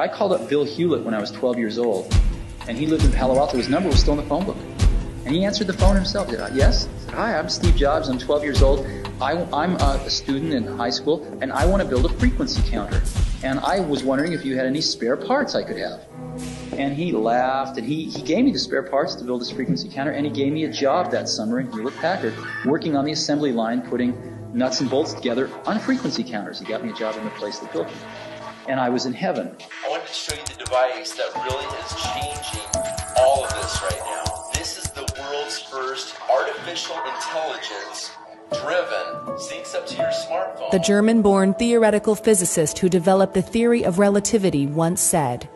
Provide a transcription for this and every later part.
I called up Bill Hewlett when I was 12 years old, and he lived in Palo Alto. His number was still in the phone book. And he answered the phone himself. He said, yes? He said, hi, I'm Steve Jobs. I'm 12 years old. I'm a student in high school, and I want to build a frequency counter. And I was wondering if you had any spare parts I could have. And he laughed, and he gave me the spare parts to build this frequency counter, and he gave me a job that summer in Hewlett-Packard, working on the assembly line, putting nuts and bolts together on frequency counters. He got me a job in the place that built them. And I was in heaven. I wanted to show you the device that really is changing all of this right now. This is the world's first artificial intelligence driven, syncs up to your smartphone. The German-born theoretical physicist who developed the theory of relativity once said,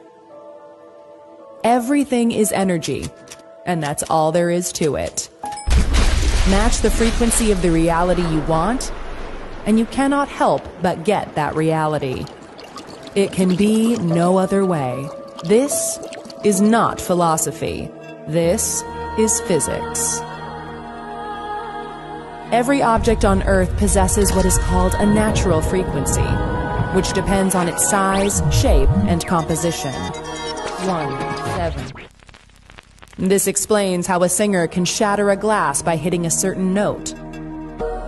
"Everything is energy, and that's all there is to it. Match the frequency of the reality you want, and you cannot help but get that reality. It can be no other way. This is not philosophy. This is physics." Every object on Earth possesses what is called a natural frequency, which depends on its size, shape, and composition. 1-7. This explains how a singer can shatter a glass by hitting a certain note,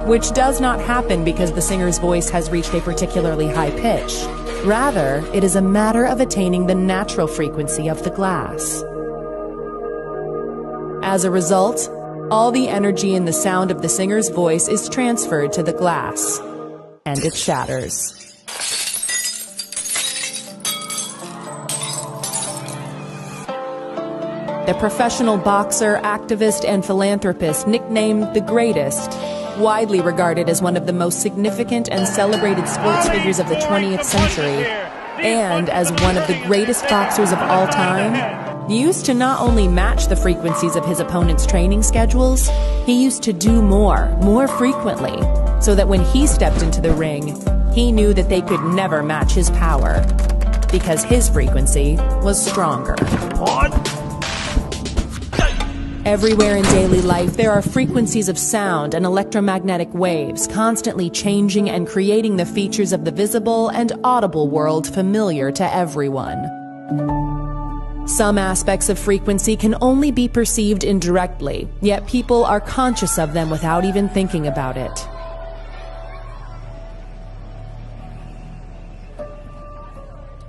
which does not happen because the singer's voice has reached a particularly high pitch. Rather, it is a matter of attaining the natural frequency of the glass. As a result, all the energy in the sound of the singer's voice is transferred to the glass, and it shatters. The professional boxer, activist, and philanthropist nicknamed the Greatest, widely regarded as one of the most significant and celebrated sports figures of the 20th century, and as one of the greatest boxers of all time, used to not only match the frequencies of his opponent's training schedules, he used to do more frequently, so that when he stepped into the ring, he knew that they could never match his power, because his frequency was stronger. Everywhere in daily life, there are frequencies of sound and electromagnetic waves constantly changing and creating the features of the visible and audible world familiar to everyone. Some aspects of frequency can only be perceived indirectly, yet people are conscious of them without even thinking about it.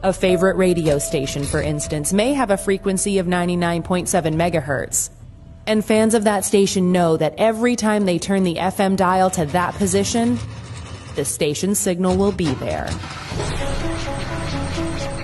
A favorite radio station, for instance, may have a frequency of 99.7 megahertz. And fans of that station know that every time they turn the FM dial to that position, the station's signal will be there.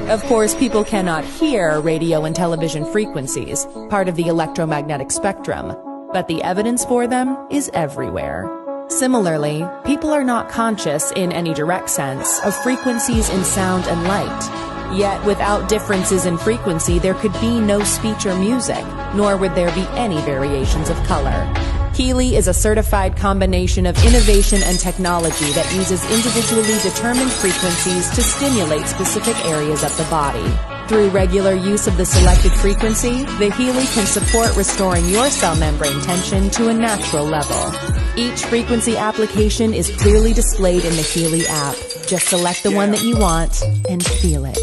Of course, people cannot hear radio and television frequencies, part of the electromagnetic spectrum, but the evidence for them is everywhere. Similarly, people are not conscious, in any direct sense, of frequencies in sound and light. Yet, without differences in frequency, there could be no speech or music, nor would there be any variations of color. Healy is a certified combination of innovation and technology that uses individually determined frequencies to stimulate specific areas of the body. Through regular use of the selected frequency, the Healy can support restoring your cell membrane tension to a natural level. Each frequency application is clearly displayed in the Healy app. Just select the one that you want and feel it.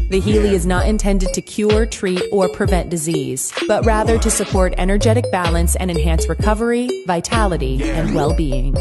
The Healy is not intended to cure, treat, or prevent disease, but rather to support energetic balance and enhance recovery, vitality, and well-being.